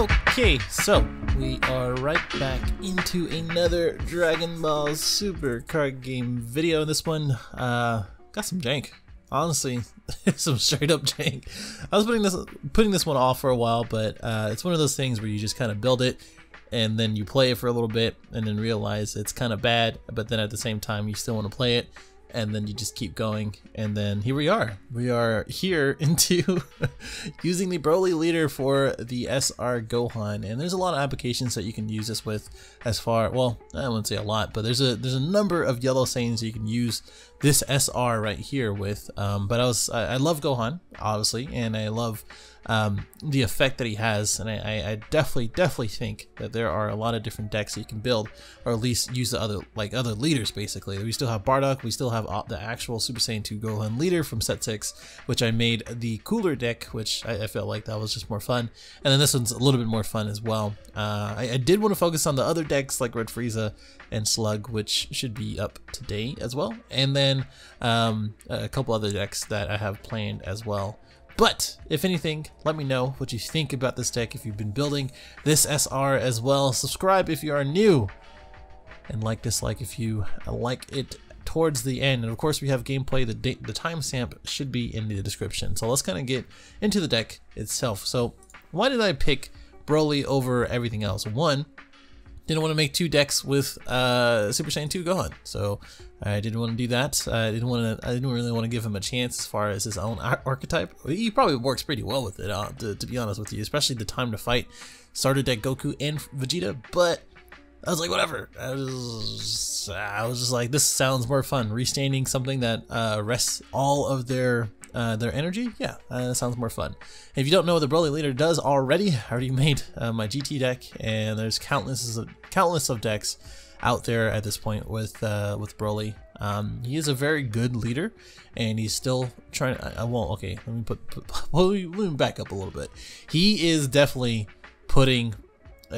Okay, so we are right back into another Dragon Ball Super card game video. This one got some jank. Honestly, some straight up jank. I was putting this one off for a while, but it's one of those things where you just kind of build it and then you play it for a little bit and then realize it's kind of bad, but then at the same time you still want to play it, and then you just keep going, and then here we are. We are here into using the Broly leader for the SR Gohan, and there's a lot of applications that you can use this with. As far, well, I wouldn't say a lot, but there's a number of yellow Saiyans you can use this SR right here with. But I love Gohan, obviously, and I love the effect that he has, and I definitely think that there are a lot of different decks that you can build, or at least use the other leaders. Basically, we still have Bardock, we still have the actual Super Saiyan 2 Gohan leader from set 6, which I made the cooler deck, which I felt like that was just more fun, and then this one's a little bit more fun as well. I did want to focus on the other decks like Red Frieza and Slug, which should be up today as well, and then a couple other decks that I have planned as well. But if anything, let me know what you think about this deck if you've been building this SR as well. Subscribe if you are new, and dislike if you like it towards the end. And of course we have gameplay. The timestamp should be in the description. So let's kind of get into the deck itself. So why did I pick Broly over everything else? One, didn't want to make two decks with Super Saiyan 2 Gohan, so I didn't want to do that. I didn't really want to give him a chance as far as his own archetype. He probably works pretty well with it, to be honest with you, especially the time to fight starter deck Goku and Vegeta. But I was like, whatever. I was just like, this sounds more fun. Restaining something that rests all of their energy, yeah, that sounds more fun. If you don't know what the Broly leader does already, I already made my GT deck, and there's countless of decks out there at this point with Broly. He is a very good leader, and he's still trying. Okay, let me back up a little bit. He is definitely putting.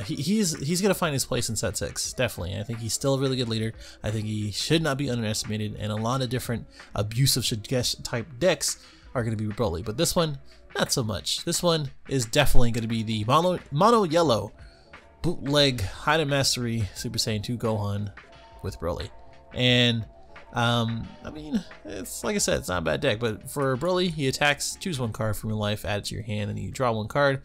He's gonna find his place in set 6, definitely. I think he's still a really good leader. I think he should not be underestimated, and a lot of different abusive Shigesh type decks are gonna be Broly, but this one, not so much. This one is definitely gonna be the mono yellow bootleg high mastery Super Saiyan 2 Gohan with Broly. And I mean, it's like I said, it's not a bad deck, but for Broly, he attacks, choose one card from your life, add it to your hand, and you draw one card.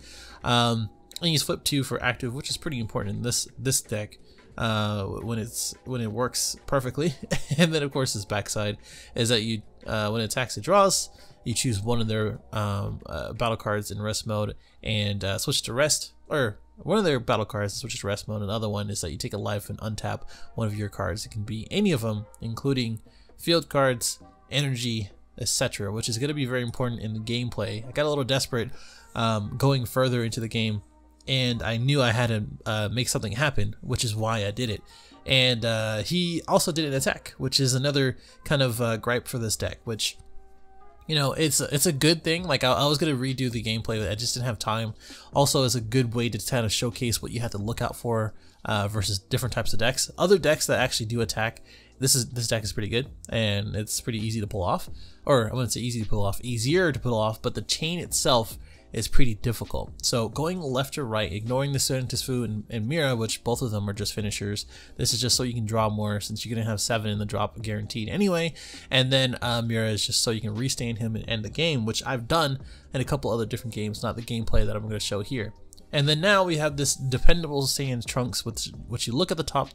And he's flip 2 for active, which is pretty important in this deck when it works perfectly. And then of course his backside is that you when it attacks, it draws. You choose one of their battle cards in rest mode and switch to rest, or one of their battle cards switches to rest mode. Another one is that you take a life and untap one of your cards. It can be any of them, including field cards, energy, etc., which is going to be very important in the gameplay. I got a little desperate going further into the game, and I knew I had to make something happen, which is why I did it. And he also did an attack, which is another kind of gripe for this deck, which, you know, it's a good thing. Like, I was going to redo the gameplay, but I just didn't have time. Also, it's a good way to kind of showcase what you have to look out for versus different types of decks. Other decks that actually do attack, this deck is pretty good, and it's pretty easy to pull off. Or I wouldn't say easy to pull off, easier to pull off, but the chain itself is pretty difficult. So going left to right, ignoring the Sentisfu and Mira, which both of them are just finishers. This is just so you can draw more, since you're going to have 7 in the drop guaranteed anyway. And then Mira is just so you can restain him and end the game, which I've done in a couple other different games, not the gameplay that I'm going to show here. And then now we have this dependable Saiyan Trunks, which you look at the top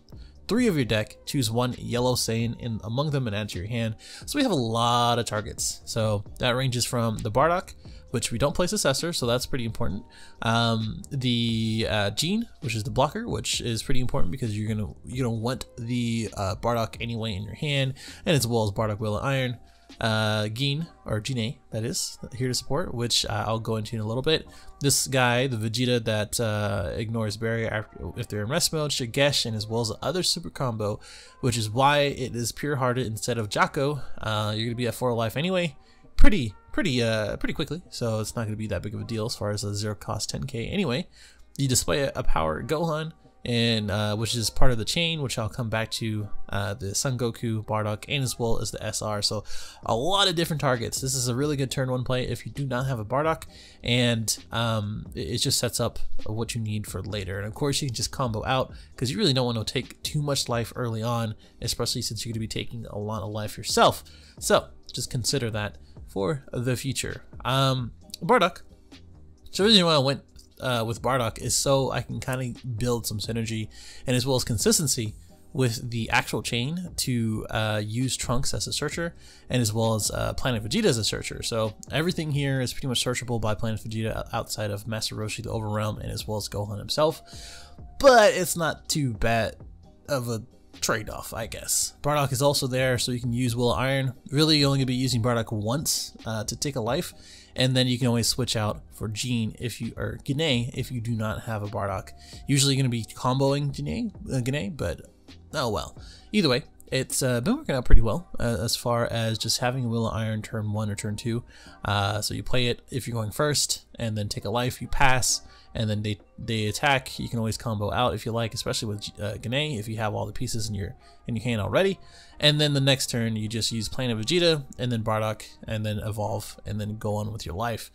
3 of your deck, choose one yellow Saiyan in among them and add to your hand. So we have a lot of targets. So that ranges from the Bardock, which we don't play Successor, so that's pretty important. The Gene, which is the blocker, which is pretty important because you're gonna want the Bardock anyway in your hand, and as well as Bardock Will of Iron. Gene, or Gene, that is, here to support, which I'll go into in a little bit. This guy, the Vegeta that ignores barrier if they're in rest mode, Shigesh, and as well as the other super combo, which is why it is pure hearted instead of Jocko. You're gonna be at 4 life anyway, pretty quickly, so it's not going to be that big of a deal as far as a 0 cost 10k anyway. You display a power Gohan, and which is part of the chain, which I'll come back to, the Son Goku, Bardock, and as well as the SR. So a lot of different targets. This is a really good turn 1 play if you do not have a Bardock, and it just sets up what you need for later. And of course you can just combo out, because you really don't want to take too much life early on, especially since you're going to be taking a lot of life yourself. So just consider that for the future. Bardock. So the reason why I went with Bardock is so I can kind of build some synergy and as well as consistency with the actual chain to use Trunks as a searcher, and as well as Planet Vegeta as a searcher. So everything here is pretty much searchable by Planet Vegeta outside of Master Roshi, the Overrealm, and as well as Gohan himself. But it's not too bad of a trade-off, I guess. Bardock is also there, so you can use Will of Iron. Really, you're only going to be using Bardock once to take a life, and then you can always switch out for Gene or Gane if you do not have a Bardock. Usually you're going to be comboing Gane, but oh well. Either way, it's been working out pretty well as far as just having a Will of Iron turn 1 or turn 2. So you play it if you're going first, and then take a life, you pass, and then they attack. You can always combo out if you like, especially with Gane if you have all the pieces in your hand already. And then the next turn you just use Planet Vegeta and then Bardock and then evolve and then go on with your life.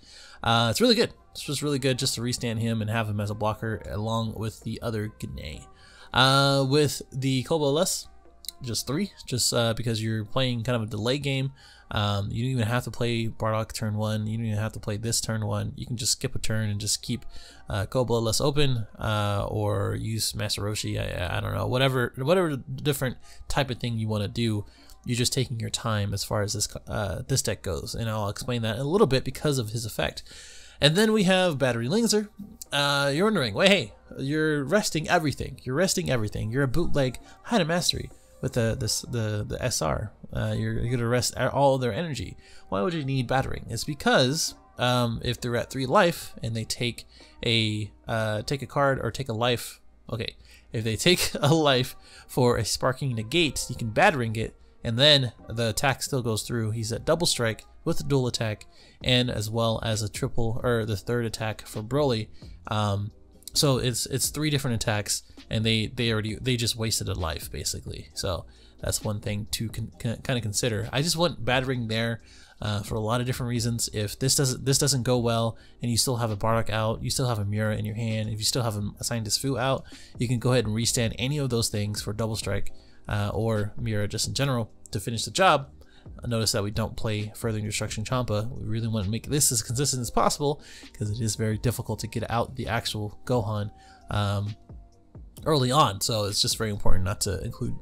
It's really good. It's just really good just to restand him and have him as a blocker along with the other Gane. With the Kobo-less, just 3, just because you're playing kind of a delay game. You don't even have to play Bardock turn 1. You don't even have to play this turn 1. You can just skip a turn and just keep Kobo-less open, or use Master Roshi. I don't know, whatever different type of thing you want to do. You're just taking your time as far as this deck goes, and I'll explain that in a little bit because of his effect. And then we have Battery Linzer. You're wondering, wait, hey, you're resting everything. You're resting everything. You're a bootleg High to Mastery with the SR. You're gonna rest all their energy. Why would you need battering? It's because if they're at 3 life and they take a card or take a life, okay, if they take a life for a sparking negate, you can battering it, and then the attack still goes through. He's at double strike with the dual attack, and as well as a triple or the third attack for Broly. So it's 3 different attacks, and they just wasted a life basically. So that's one thing to kind of consider. I just want battering there for a lot of different reasons. If this doesn't go well, and you still have a Bardock out, you still have a Mira in your hand, if you still have a Scientist Fu out, you can go ahead and restand any of those things for double strike or Mira just in general to finish the job. Notice that we don't play Furthering Destruction Champa. We really want to make this as consistent as possible because it is very difficult to get out the actual Gohan early on. So it's just very important not to include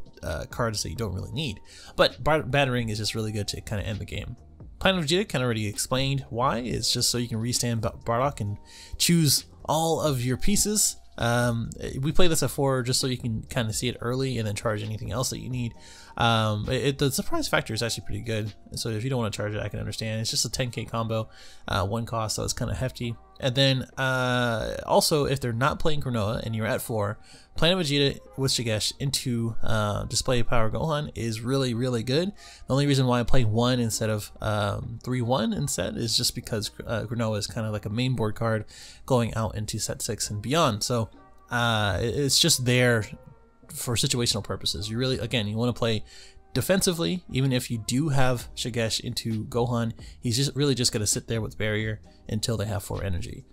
cards that you don't really need. But battering is just really good to kind of end the game. Planet Vegeta kind of already explained why. It's just so you can restand Bardock and choose all of your pieces. We play this at 4 just so you can kind of see it early and then charge anything else that you need. The surprise factor is actually pretty good, so if you don't want to charge it, I can understand. It's just a 10k combo, 1 cost, so it's kind of hefty. And then also, if they're not playing Granola and you're at 4, Planet Vegeta with Shigesh into Display Power Gohan is really, really good. The only reason why I play 1 instead of 3-1 instead is just because Granola is kind of like a main board card going out into set 6 and beyond. So it's just there for situational purposes. You really, again, you want to play defensively. Even if you do have Shigesh into Gohan, he's just really just going to sit there with Barrier until they have 4 energy.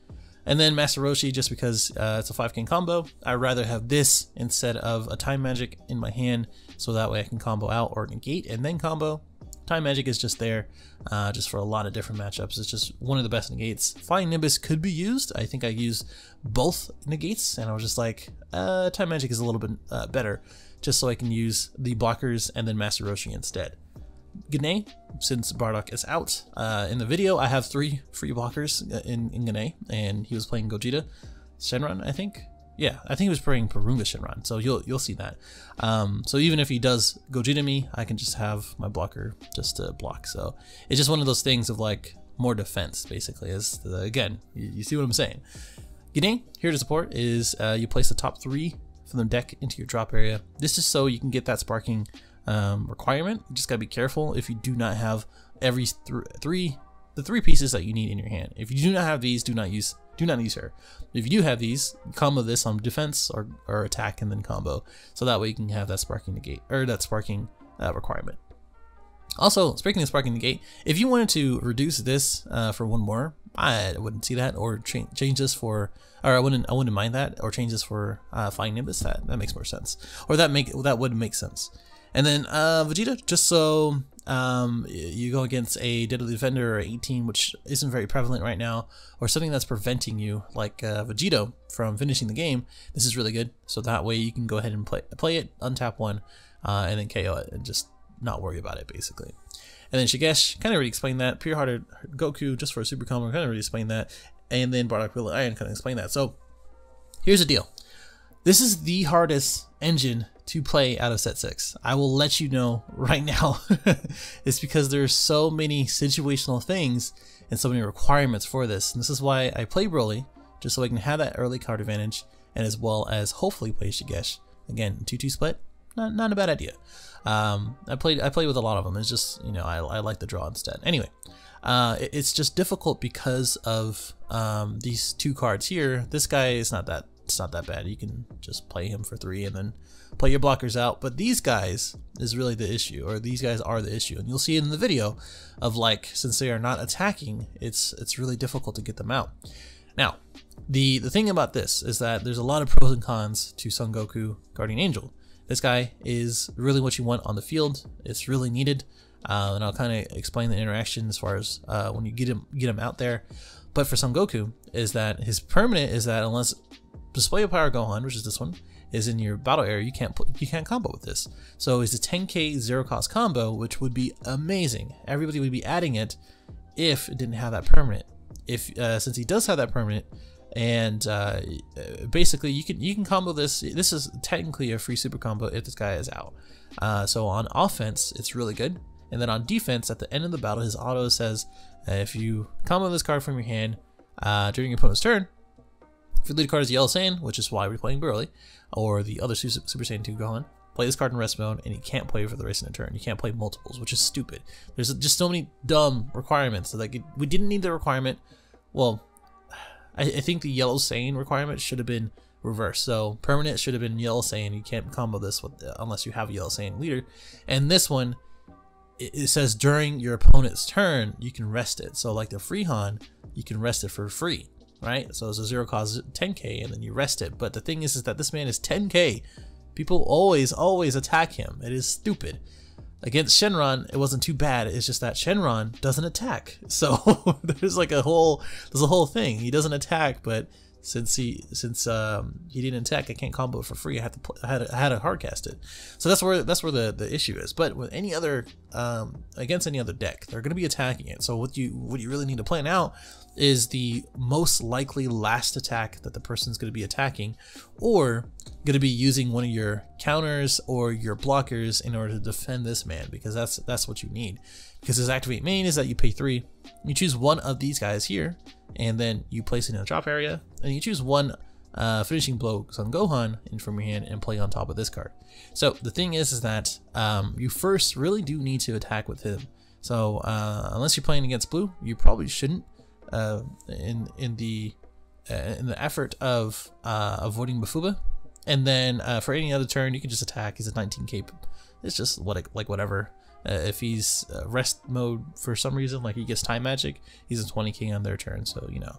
And then Master Roshi, just because it's a 5k combo, I'd rather have this instead of a Time Magic in my hand, so that way I can combo out or negate and then combo. Time Magic is just there just for a lot of different matchups. It's just one of the best negates. Flying Nimbus could be used. I think I used both negates, and I was just like, Time Magic is a little bit better, just so I can use the blockers and then Master Roshi instead. Gane, since Bardock is out, in the video I have 3 free blockers in Gane, and he was playing Gogeta Shenron, I think. Yeah, I think he was playing Porunga Shenron, so you'll see that. So even if he does Gogeta me, I can just have my blocker just to block. So it's just one of those things of like more defense, basically. Again, you see what I'm saying. Gane, here to support, is you place the top 3 from the deck into your drop area. This is so you can get that sparking requirement. You just gotta be careful if you do not have every 3 the 3 pieces that you need in your hand. If you do not have these, do not use her. If you do have these, combo this on defense or attack and then combo, so that way you can have that sparking negate or that sparking requirement. Also, speaking of sparking negate, if you wanted to reduce this for 1 more, I wouldn't see that, or change this for, or I wouldn't mind that, or change this for Flying Nimbus. That makes more sense, or that would make sense. And then Vegeta, just so you go against a Deadly Defender or 18, which isn't very prevalent right now, or something that's preventing you, like Vegito, from finishing the game. This is really good, so that way you can go ahead and play it, untap 1, and then KO it, and just not worry about it, basically. And then Shigesh, kind of already explained that. Pure Hearted Goku, just for a super combo, kind of already explained that. And then Bardock Wheel of Iron, kind of explained that. So here's the deal. This is the hardest engine to play out of set 6. I will let you know right now. It's because there's so many situational things and so many requirements for this. And this is why I play Broly, just so I can have that early card advantage, and as well as hopefully play Shigesh. Again, 2-2 split, not a bad idea. I played with a lot of them. It's just, you know, I like the draw instead. Anyway, it's just difficult because of these 2 cards here. This guy is not that bad. You can just play him for 3 and then play your blockers out. But these guys is really the issue, or these guys are the issue, and you'll see it in the video of, like, since they are not attacking, it's really difficult to get them out. Now, the thing about this is that there's a lot of pros and cons to Son Goku Guardian Angel. This guy is really what you want on the field. It's really needed, and I'll kind of explain the interaction as far as when you get him out there. But for Son Goku, is that his permanent is that unless Display of Power Gohan, which is this one, is in your battle area, you can't combo with this. So it's a 10k 0 cost combo, which would be amazing. Everybody would be adding it if it didn't have that permanent. If since he does have that permanent. And basically, you can combo this. This is technically a free super combo if this guy is out. So on offense, it's really good. And then on defense, at the end of the battle, his auto says, if you combo this card from your hand during your opponent's turn, if your lead card is Yellow Saiyan, which is why we're playing Broly, or the other Super Saiyan 2 Gohan, play this card in rest mode, and you can't play for the rest of the turn. You can't play multiples, which is stupid. There's just so many dumb requirements. So like we didn't need the requirement. Well, I think the Yellow Saiyan requirement should have been reversed. So permanent should have been Yellow Saiyan. You can't combo this with unless you have a Yellow Saiyan leader. And this one, it says during your opponent's turn, you can rest it. So like the Freehan, you can rest it for free, right? So it's a 0 cost 10k, and then you rest it. But the thing is that this man is 10k. People always attack him. It is stupid. Against Shenron, it wasn't too bad. It's just that Shenron doesn't attack. So there's like a whole thing. He doesn't attack, but since he didn't attack, I can't combo it for free. I had to hard cast it. So that's where the issue is. But with any other against any other deck, they're going to be attacking it. So what you really need to plan out is the most likely last attack that the person's going to be attacking, or going to be using one of your counters or your blockers in order to defend this man, because that's what you need. Because his activate main is that you pay 3, you choose one of these guys here, and then you place it in a drop area, and you choose one finishing blow Son Gohan in from your hand and play on top of this card. So the thing is that you first really do need to attack with him. So unless you're playing against blue, you probably shouldn't. In the effort of avoiding Bafuba, and then for any other turn you can just attack. He's a 19k. It's just whatever. If he's rest mode for some reason, like he gets time magic, he's a 20k on their turn. So you know,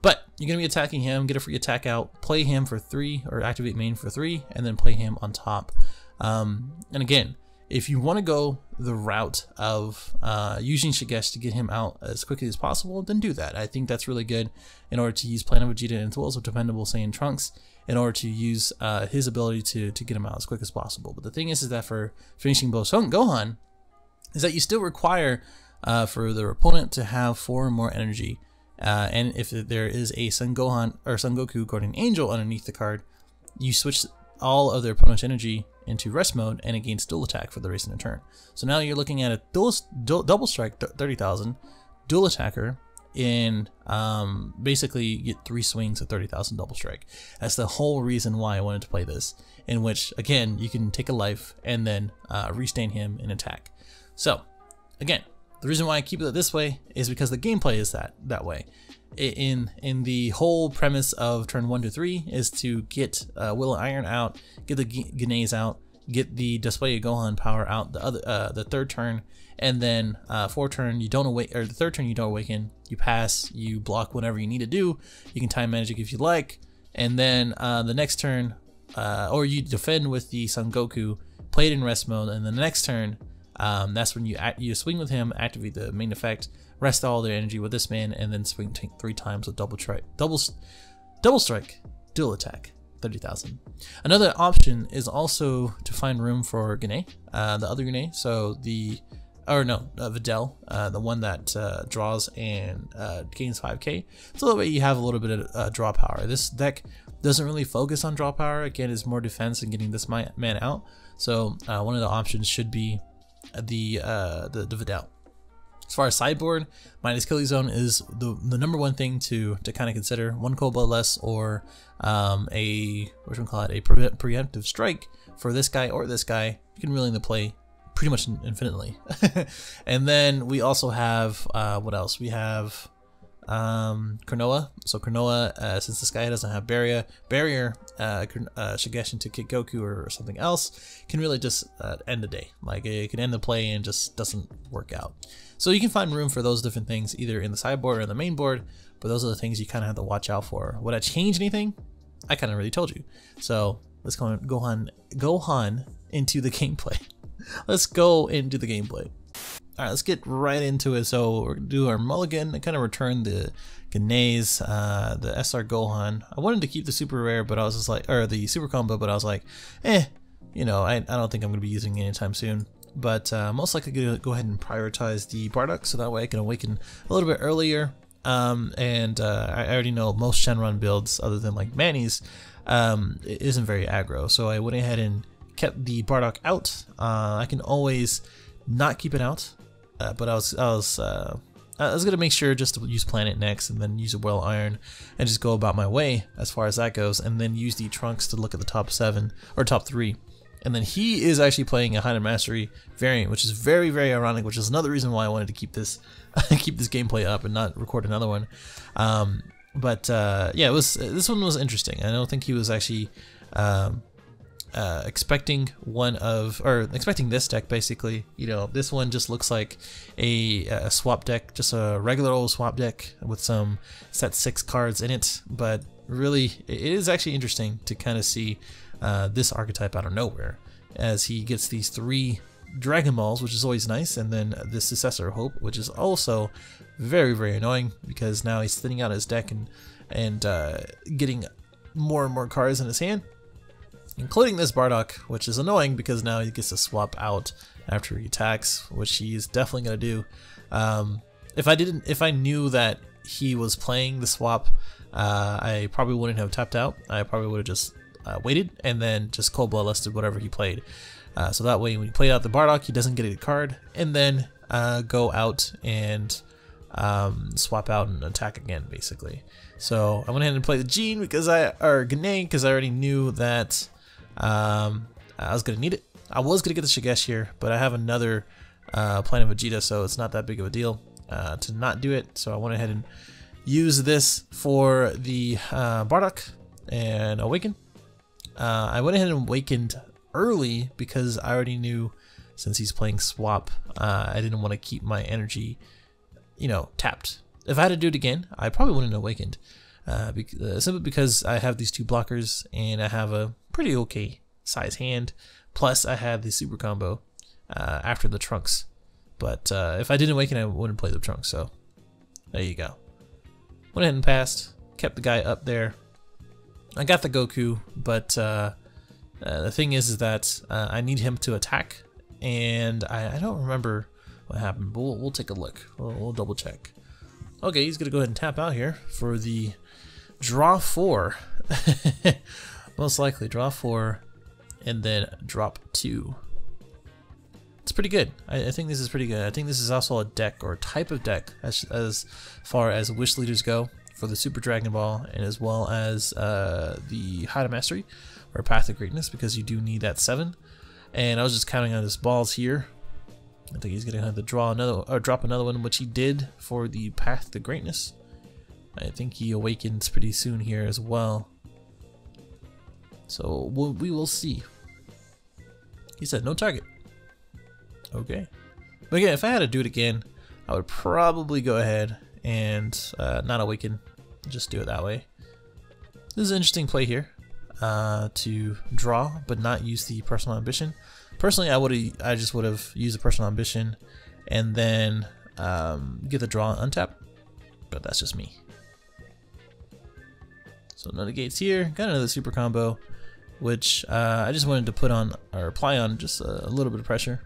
but you're gonna be attacking him, get a free attack out, play him for 3, or activate main for 3, and then play him on top. And again, if you want to go the route of using Shigesh to get him out as quickly as possible, then do that. I think that's really good in order to use Planet Vegeta as well as a dependable Saiyan Trunks in order to use his ability to get him out as quick as possible. But the thing is that for finishing both Son Gohan, is that you still require for the opponent to have 4 or more energy. And if there is a Son Gohan or Son Goku Guardian Angel underneath the card, you switch all of their opponent's energy into rest mode, and it gains dual attack for the rest of the turn. So now you're looking at a double strike 30,000 dual attacker, and basically you get 3 swings of 30,000 double strike. That's the whole reason why I wanted to play this, in which again you can take a life and then restain him and attack. So again, The reason why I keep it this way is because the gameplay is that way. In the whole premise of turn 1 to 3 is to get Will of Iron out, get the Gnaze out, get the Display of Gohan power out the third turn, and then fourth turn you don't awake, or the third turn you don't awaken, you pass, you block whatever you need to do. You can time magic if you like, and then the next turn, or you defend with the Son Goku, play it in rest mode, and the next turn, that's when you swing with him, activate the main effect, rest all their energy with this man, and then swing 3 times with double strike, dual attack, 30,000. Another option is also to find room for Gane, the other Gane, so Videl, the one that draws and gains 5k, so that way you have a little bit of draw power. This deck doesn't really focus on draw power, again it's more defense and getting this man out, so one of the options should be the Videl. As far as sideboard, minus Killing Zone is the number one thing to kind of consider. 1 cold blood less, or a preemptive strike for this guy or this guy. You can really play pretty much infinitely. And then we also have what else? We have Cronoa. So Cronoa, since this guy doesn't have barrier, Shigeshin to kick Goku or something else, can really just end the day. Like it can end the play and just doesn't work out. So you can find room for those different things either in the sideboard or in the main board, but those are the things you kind of have to watch out for. Would I change anything? I kind of already told you. So let's go Gohan into the gameplay. Let's go into the gameplay. Alright, let's get right into it. So we're gonna do our mulligan and kind of return the Gnaze, the SR Gohan. I wanted to keep the super rare, but I was just like, or the super combo, but I was like, you know, I don't think I'm gonna be using it anytime soon. But most likely gonna go ahead and prioritize the Bardock, so that way I can awaken a little bit earlier. I already know most Shenron builds, other than like Manny's, it isn't very aggro. So I went ahead and kept the Bardock out. I can always not keep it out, but I was gonna make sure just to use Planet next, and then use a Well Iron, and just go about my way as far as that goes, and then use the Trunks to look at the top 7 or top 3. And then he is actually playing a Hidden Mastery variant, which is very, very ironic, which is another reason why I wanted to keep this gameplay up and not record another one. Yeah, this one was interesting. I don't think he was actually expecting this deck, basically. You know, this one just looks like a swap deck, just a regular old swap deck with some set 6 cards in it. But really, it is actually interesting to kind of see this archetype out of nowhere, as he gets these 3 Dragon Balls, which is always nice, and then the Successor of Hope, which is also very, very annoying, because now he's thinning out his deck and getting more and more cards in his hand, including this Bardock, which is annoying because now he gets to swap out after he attacks, which he's definitely gonna do. If I knew that he was playing the swap, I probably wouldn't have tapped out. I probably would have just waited and then just cold bloodlusted whatever he played. So that way when he played out the Bardock, he doesn't get a card, and then go out and swap out and attack again, basically. So I went ahead and played the Gene because Gane, because I already knew that I was gonna need it. I was gonna get the Shigesh here, but I have another Planet Vegeta, so it's not that big of a deal to not do it. So I went ahead and used this for the Bardock and Awaken. I went ahead and awakened early because I already knew, since he's playing swap, I didn't want to keep my energy, you know, tapped. If I had to do it again, I probably wouldn't have awakened, simply because I have these 2 blockers and I have a pretty okay size hand. Plus I have the super combo after the Trunks. But if I didn't awaken, I wouldn't play the Trunks. So there you go. Went ahead and passed, kept the guy up there. I got the Goku, but the thing is that I need him to attack, and I don't remember what happened, but we'll take a look. We'll double check. Okay, he's gonna go ahead and tap out here for the draw 4. Most likely draw 4 and then drop 2. It's pretty good. I think this is pretty good. I think this is also a deck, or type of deck, as far as wish leaders go, for the Super Dragon Ball, and as well as the Hidden Mastery or Path of Greatness, because you do need that 7. And I was just counting on his balls here, I think he's gonna have to draw another or drop another one, which he did for the Path to Greatness. I think he awakens pretty soon here as well. So we will see. He said no target. Okay. But again, if I had to do it again, I would probably go ahead and not awaken. Just do it that way. This is an interesting play here. To draw, but not use the personal ambition. Personally, I just would have used the personal ambition and then get the draw and untap. But that's just me. So no negates here. Got another super combo, which I just wanted to put on or apply on just a little bit of pressure.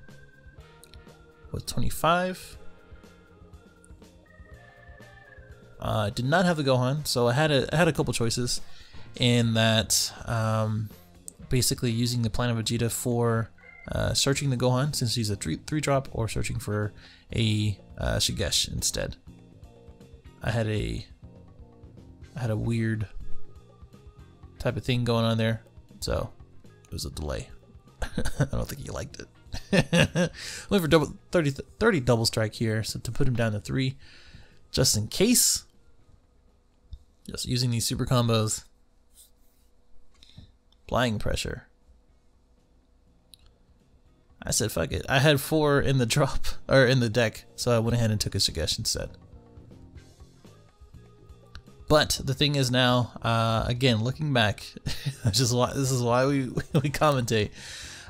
With 25. Did not have the Gohan, so I had a couple choices. In that, basically using the Plan of Vegeta for searching the Gohan, since he's a 3-drop, or searching for a Shigesh instead. I had a weird type of thing going on there, so it was a delay. I don't think he liked it. Went for 30 double strike here, so to put him down to 3, just in case. Just using these super combos. Applying pressure. I said fuck it. I had 4 in the drop, or in the deck, so I went ahead and took a Shigesh instead. But the thing is now, again, looking back, this is why we commentate.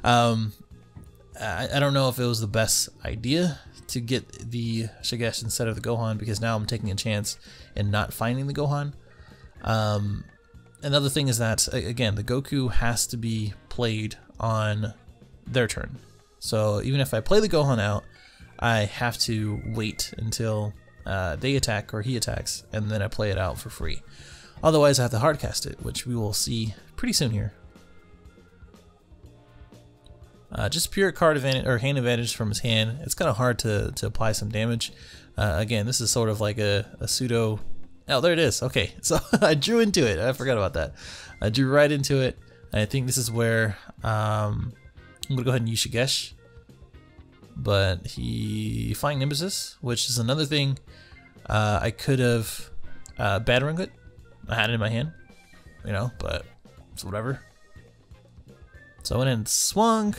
I don't know if it was the best idea to get the Shigesh instead of the Gohan, because now I'm taking a chance in not finding the Gohan. Another thing is that, again, the Goku has to be played on their turn. So even if I play the Gohan out, I have to wait until they attack or he attacks, and then I play it out for free. Otherwise, I have to hardcast it, which we will see pretty soon here. Just pure card advantage or hand advantage from his hand. It's kind of hard to apply some damage. Again, this is sort of like a pseudo. Oh, there it is. Okay, so I drew into it. I forgot about that. I drew right into it. And I think this is where I'm gonna go ahead and use Shigesh. But he Flying Nimbuses, which is another thing. I could have battering it. I had it in my hand, you know, but it's whatever. So I went and swung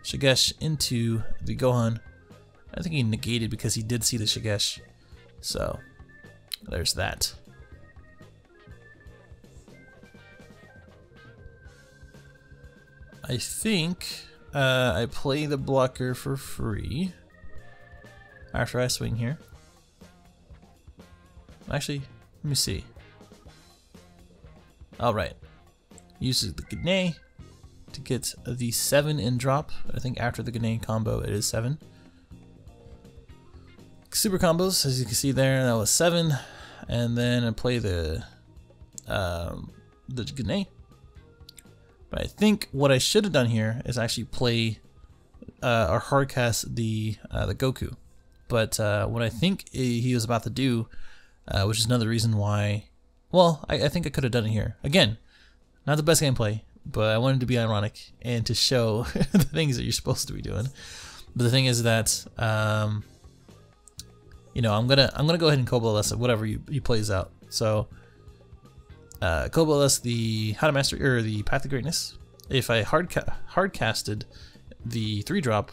Shigesh into the Gohan. I think he negated because he did see the Shigesh. So there's that. I think I play the blocker for free after I swing here. Actually, let me see. Alright. Uses the Gane to get the 7 in drop. I think after the Gane combo it is 7. Super combos, as you can see there, that was 7. And then I play the Gane. But I think what I should have done here is actually play or hardcast the Goku. But what I think he was about to do, which is another reason why, well, I think I could have done it here. Again, not the best gameplay, but I wanted to be ironic and to show the things that you're supposed to be doing. But the thing is that, you know, I'm gonna go ahead and Koboless whatever he plays out. So. Koboless the How to Master or the Path to Greatness. If I hardcasted the 3-drop,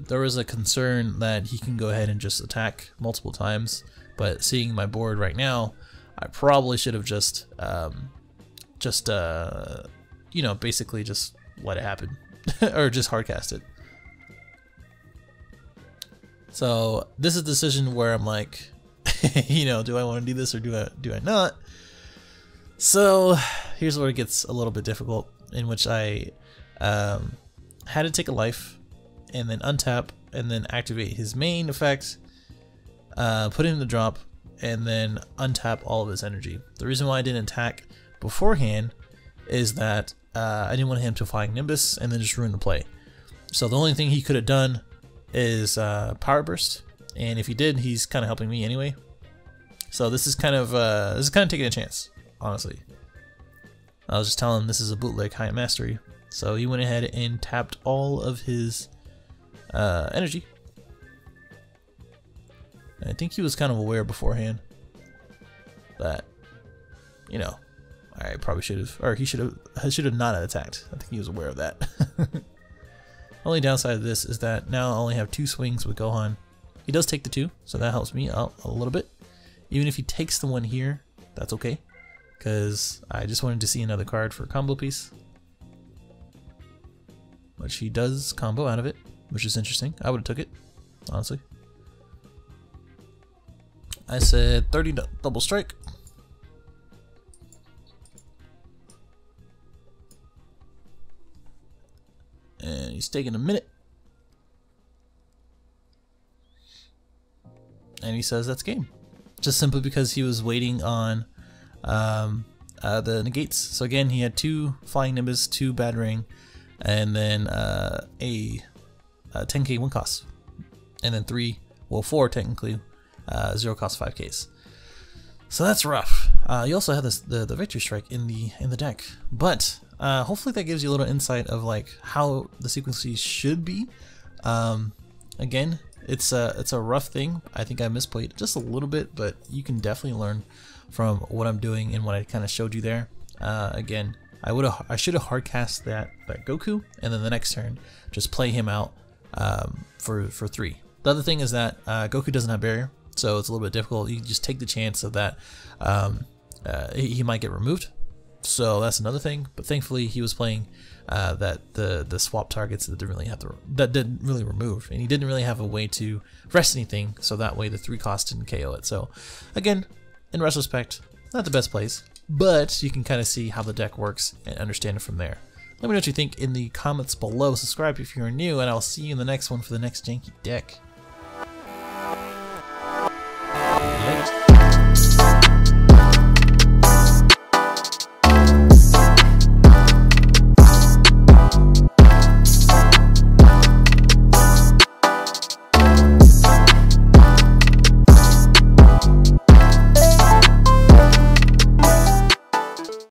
there was a concern that he can go ahead and just attack multiple times. But seeing my board right now, I probably should have just you know, basically just let it happen or just hardcast it. So this is a decision where I'm like, you know, do I want to do this or do I not? So here's where it gets a little bit difficult, in which I had to take a life and then untap and then activate his main effect, put him in the drop, and then untap all of his energy. The reason why I didn't attack beforehand is that I didn't want him to Flying Nimbus and then just ruin the play. So the only thing he could have done is Power Burst, and if he did, he's kind of helping me anyway. So this is kind of taking a chance. Honestly, I was just telling him this is a bootleg high mastery, so he went ahead and tapped all of his energy. And I think he was kind of aware beforehand that, you know, I probably should have, or he should have not attacked. I think he was aware of that. Only downside of this is that now I only have 2 swings with Gohan. He does take the 2, so that helps me out a little bit. Even if he takes the 1 here, that's okay, because I just wanted to see another card for a combo piece. Which he does combo out of it, which is interesting. I would have took it, honestly. I said 30 double strike. And he's taking a minute. And he says that's game. Just simply because he was waiting on the negates. So again, he had 2 Flying Nimbus, 2 Bad Ring, and then a 10k 1 cost. And then 4 technically, 0 cost 5ks. So that's rough. You also have this, the Victory Strike in the deck. But hopefully that gives you a little insight of like how the sequences should be. Again, it's a rough thing. I think I misplayed just a little bit, but you can definitely learn from what I'm doing and what I kind of showed you there. Again, I should have hard cast that Goku, and then the next turn just play him out for 3. The other thing is that Goku doesn't have barrier, so it's a little bit difficult. You just take the chance of that he might get removed. So that's another thing. But thankfully he was playing the swap targets that didn't really remove, and he didn't really have a way to rest anything, so that way the 3 cost didn't KO it. So again, in retrospect, not the best plays, but you can kind of see how the deck works and understand it from there. Let me know what you think in the comments below. Subscribe if you're new, and I'll see you in the next one for the next janky deck.